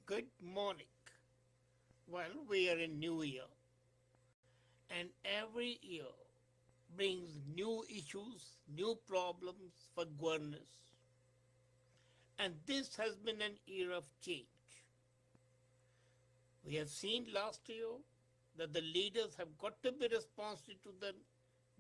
Good morning. Well, we are in New Year, and every year brings new issues, new problems for governance. And this has been an era of change. We have seen last year that the leaders have got to be responsive to the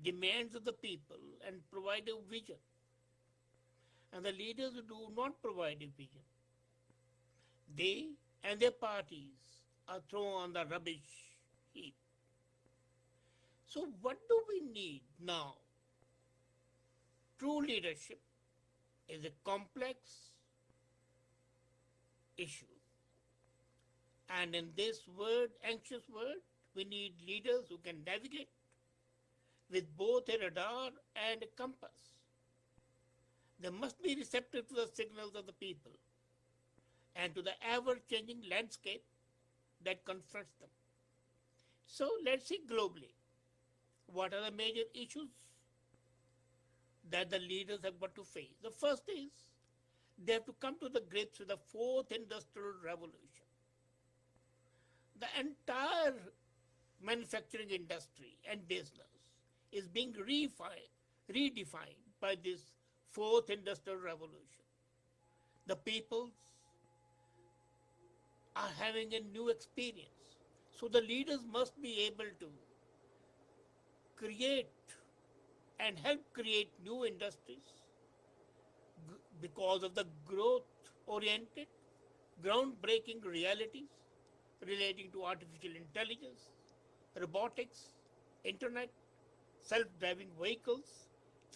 demands of the people and provide a vision. And the leaders who do not provide a vision, they and their parties are thrown on the rubbish heap. So, what do we need now? True leadership is a complex issue. And in this anxious world, we need leaders who can navigate with both a radar and a compass. They must be receptive to the signals of the people and to the ever changing landscape that confronts them. So let's see globally what are the major issues that the leaders have got to face. The first is they have to come to the grips with the fourth industrial revolution. The entire manufacturing industry and business is being redefined by this fourth industrial revolution. The peoples are having a new experience. So the leaders must be able to create and help create new industries because of the growth oriented, groundbreaking realities relating to artificial intelligence, robotics, internet, self-driving vehicles,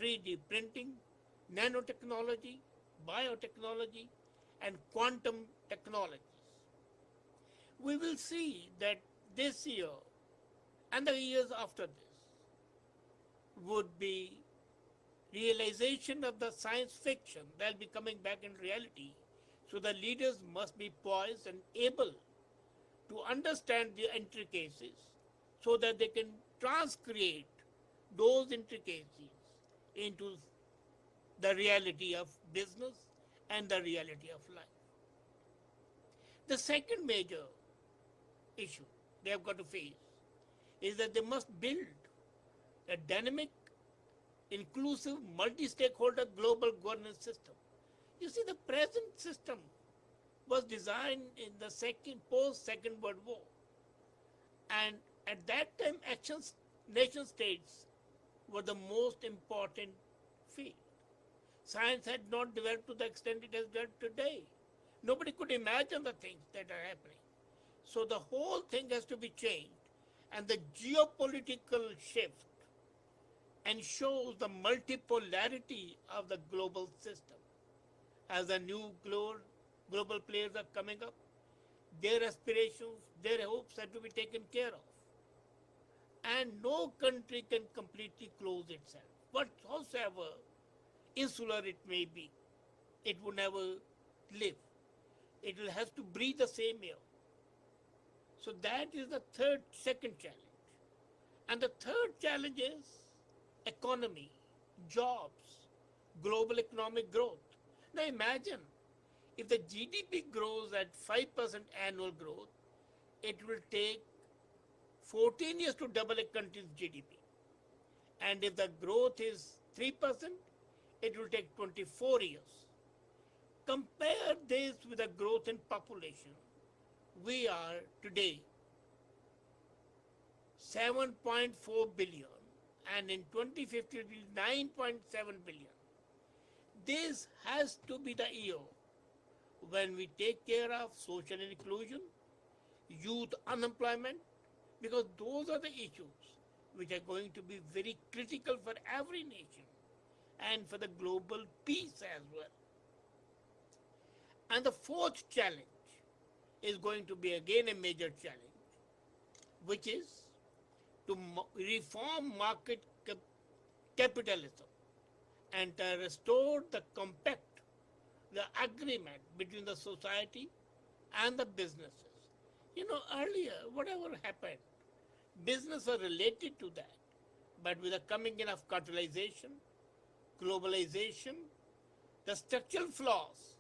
3D printing, nanotechnology, biotechnology, and quantum technologies. We will see that this year and the years after this would be realization of the science fiction that will be coming back in reality. So the leaders must be poised and able to understand the intricacies so that they can transcreate those intricacies into the reality of business and the reality of life. The second major issue they have got to face is that they must build a dynamic, inclusive, multi-stakeholder global governance system. You see, the present system was designed in the post-Second World War. And at that time, nation states were the most important field. Science had not developed to the extent it has developed today. Nobody could imagine the things that are happening. So the whole thing has to be changed. And the geopolitical shift ensures the multipolarity of the global system. As the new global players are coming up, their aspirations, their hopes have to be taken care of. And no country can completely close itself. But howsoever insular it may be, it will never live. It will have to breathe the same air. So that is the second challenge. And the third challenge is economy, jobs, global economic growth. Now imagine if the GDP grows at 5% annual growth, it will take 14 years to double a country's GDP. And if the growth is 3%, it will take 24 years. Compare this with the growth in population. We are today 7.4 billion and in 2050 it will be 9.7 billion. This has to be the year when we take care of social inclusion, youth unemployment, because those are the issues which are going to be very critical for every nation and for the global peace as well. And the fourth challenge is going to be again a major challenge, which is to reform market capitalism and to restore the compact, the agreement between the society and the businesses. You know, earlier, whatever happened, business was related to that. But with the coming in of cartelization, globalization, the structural flaws,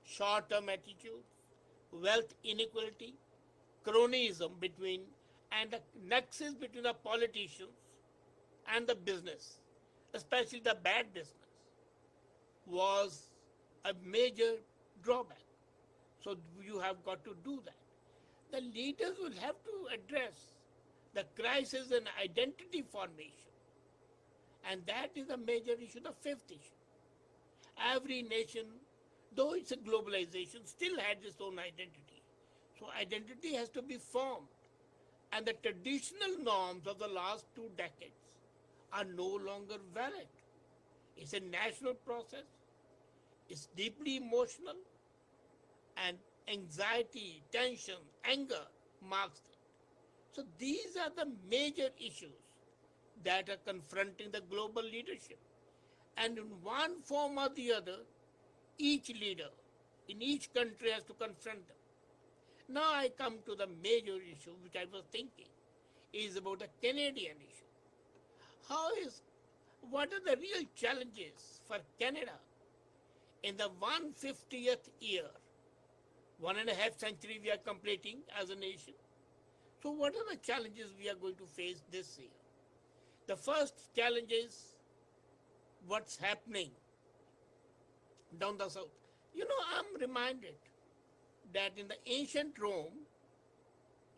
short-term attitudes, wealth inequality, cronyism between, and the nexus between the politicians and the business, especially the bad business, was a major drawback. So you have got to do that. The leaders will have to address the crisis in identity formation. And that is a major issue, the fifth issue. Every nation, though it's a globalization, still had its own identity. So identity has to be formed. And the traditional norms of the last 2 decades are no longer valid. It's a national process, it's deeply emotional, and anxiety, tension, anger marks it. So these are the major issues that are confronting the global leadership. And in one form or the other, each leader in each country has to confront them. Now I come to the major issue which I was thinking is about the Canadian issue. How is what are the real challenges for Canada in the 150th year? 1.5 century we are completing as a nation. So what are the challenges we are going to face this year? The first challenge is what's happening down the south. I'm reminded that in the ancient Rome,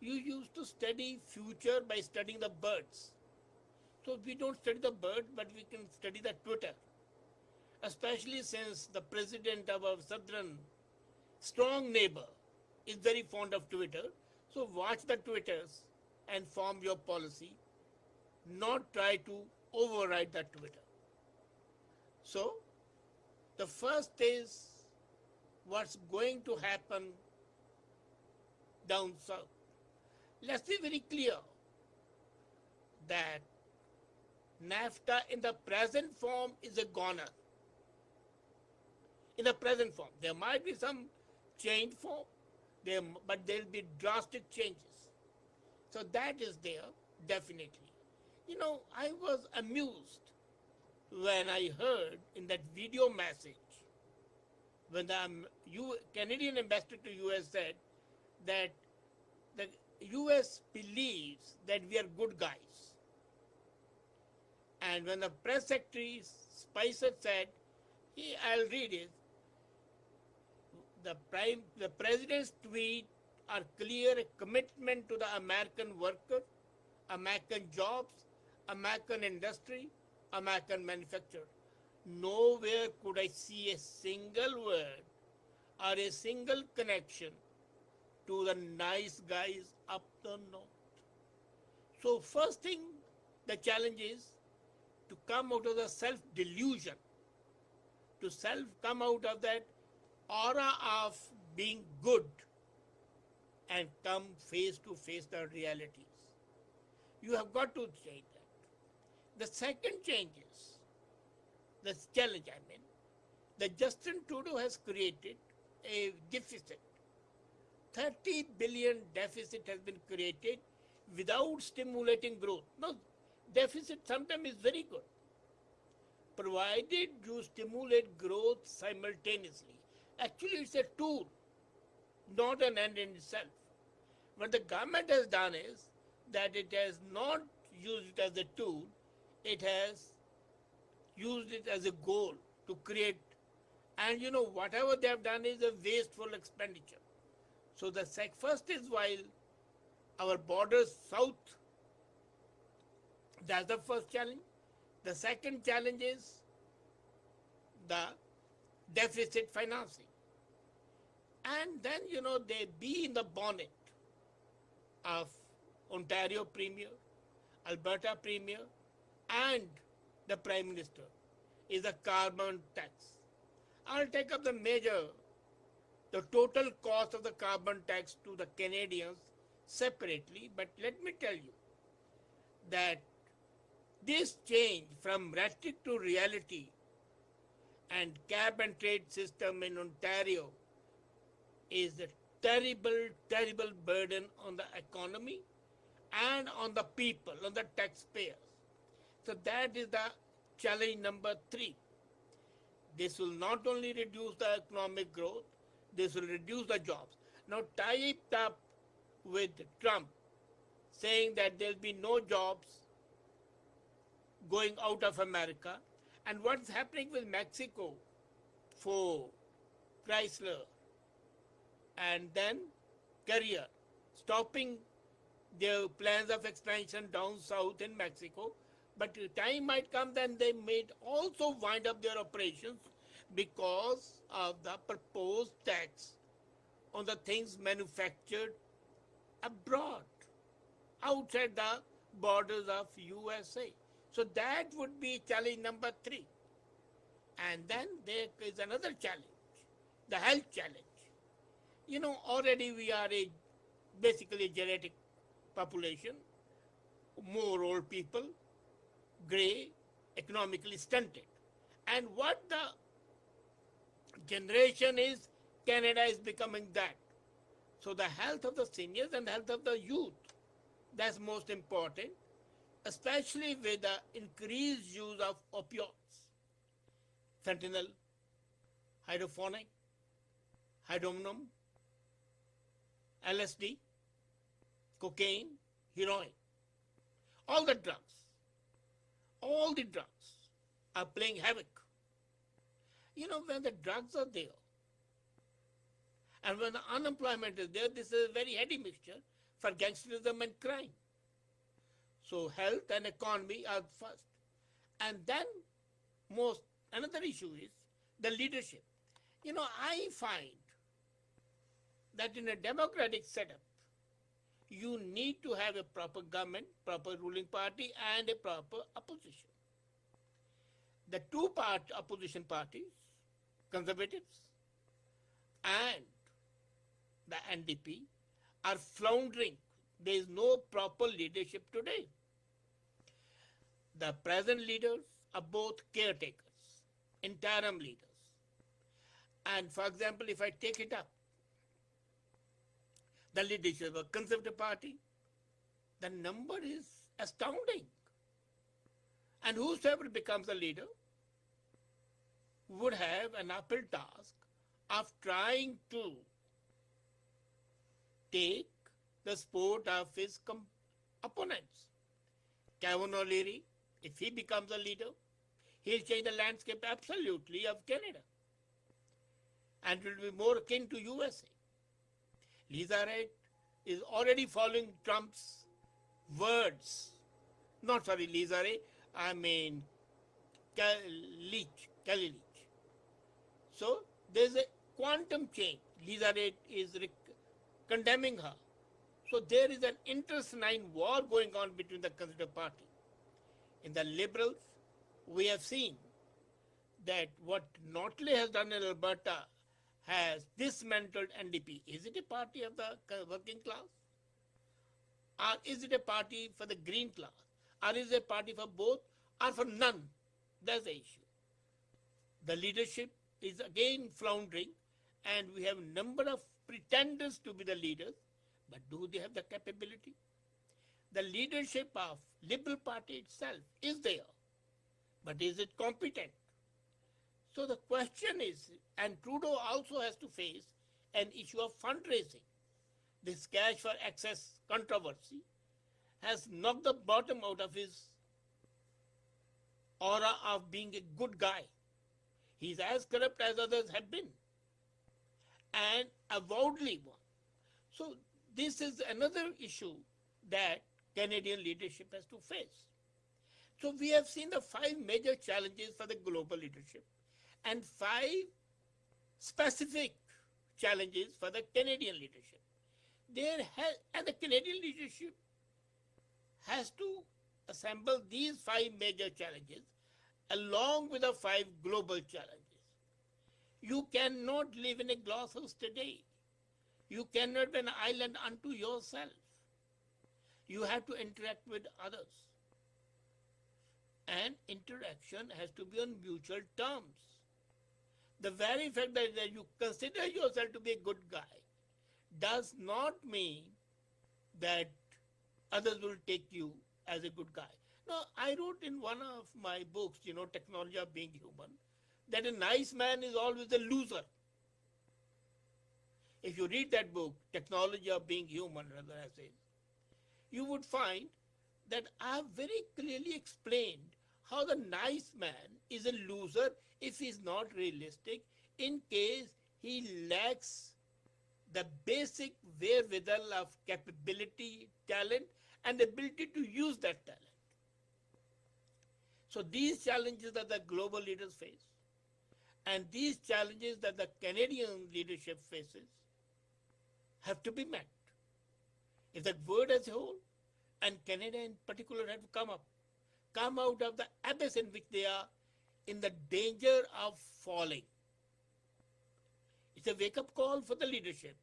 you used to study future by studying the birds. So we don't study the bird, but we can study the Twitter. Especially since the president of our southern strong neighbor is very fond of Twitter. So watch the Twitters and form your policy, not try to override the Twitter. So the first is what's going to happen down south. Let's be very clear that NAFTA in the present form is a goner. In the present form, there might be some change form, but there will be drastic changes. So that is there, definitely. I was amused when I heard in that video message when the Canadian ambassador to US said that the US believes that we are good guys. And when the press secretary Spicer said, I'll read it, the president's tweet are clear a commitment to the American worker, American jobs, American industry, American manufacturer. Nowhere could I see a single word or a single connection to the nice guys up the north. So first thing, the challenge is to come out of the self-delusion, to come out of that aura of being good and come face to face the realities. You have got to change that. The second change is, the challenge that Justin Trudeau has created a deficit. 30 billion deficit has been created without stimulating growth. No, deficit sometimes is very good, provided you stimulate growth simultaneously. Actually, it's a tool, not an end in itself. What the government has done is that it has not used it as a tool, it has used it as a goal to create. And whatever they have done is a wasteful expenditure. So the first is, while our borders south, that's the first challenge. The second challenge is the deficit financing. And then, they be in the bonnet of Ontario Premier, Alberta Premier, and the Prime Minister is the carbon tax. I'll take up the total cost of the carbon tax to the Canadians separately, but let me tell you that this change from rhetoric to reality and cap and trade system in Ontario is a terrible, terrible burden on the economy and on the people, on the taxpayers. So that is the challenge number 3. This will not only reduce the economic growth, this will reduce the jobs. now tied up with Trump, saying that there'll be no jobs going out of America. And what's happening with Mexico for Chrysler and then Carrier, stopping their plans of expansion down south in Mexico. But the time might come then they may also wind up their operations because of the proposed tax on the things manufactured abroad, outside the borders of USA. So that would be challenge number 3. And then there is another challenge, the health challenge. Already we are basically a genetic population, more old people, gray, economically stunted. And what the generation is, Canada is becoming that. So the health of the seniors and the health of the youth, that's most important, especially with the increased use of opioids, fentanyl, hydrophonic, hydromnum, LSD, cocaine, heroin, all the drugs, all the drugs are playing havoc. When the drugs are there and when the unemployment is there, this is a very heady mixture for gangsterism and crime. So health and economy are first. And then another issue is the leadership. I find that in a democratic setup, you need to have a proper government, proper ruling party, and a proper opposition. The two opposition parties, conservatives and the NDP, are floundering. There is no proper leadership today. The present leaders are both caretakers, interim leaders. And for example, if I take it up, the leadership of the Conservative Party, the number is astounding. And whosoever becomes a leader would have an uphill task of trying to take the support of his opponents. Kevin O'Leary, if he becomes a leader, he'll change the landscape absolutely of Canada and will be more akin to USA. Lisa Ray is already following Trump's words. Not sorry, Lisa Ray, I mean Kelly Leach. So there's a quantum change. Lisa Ray is condemning her. So there is an internecine war going on between the Conservative Party. In the Liberals, we have seen that what Notley has done in Alberta has dismantled NDP. Is it a party of the working class? Or is it a party for the green class? Or is it a party for both or for none? That's the issue. The leadership is again floundering, and we have a number of pretenders to be the leaders, but do they have the capability? The leadership of Liberal Party itself is there, but is it competent? So the question is, and Trudeau also has to face an issue of fundraising. This cash for access controversy has knocked the bottom out of his aura of being a good guy. He's as corrupt as others have been, and avowedly one. So this is another issue that Canadian leadership has to face. So we have seen the 5 major challenges for the global leadership and 5 specific challenges for the Canadian leadership. And the Canadian leadership has to assemble these 5 major challenges along with the 5 global challenges. You cannot live in a glass house today. You cannot be an island unto yourself. You have to interact with others. And interaction has to be on mutual terms. The very fact that you consider yourself to be a good guy does not mean that others will take you as a good guy. Now, I wrote in one of my books, Technology of Being Human, that a nice man is always a loser. If you read that book, Technology of Being Human, rather essays, you would find that I have very clearly explained how the nice man is a loser if he is not realistic in case he lacks the basic wherewithal of capability, talent, and ability to use that talent. So these challenges that the global leaders face and these challenges that the Canadian leadership faces have to be met. If the world as a whole and Canada in particular have to come out of the abyss in which they are in the danger of falling. It's a wake-up call for the leadership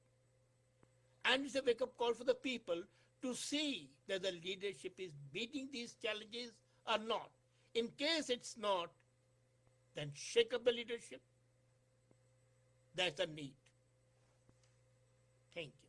and it's a wake-up call for the people to see that the leadership is meeting these challenges or not. In case it's not, then shake up the leadership. That's the need. Thank you.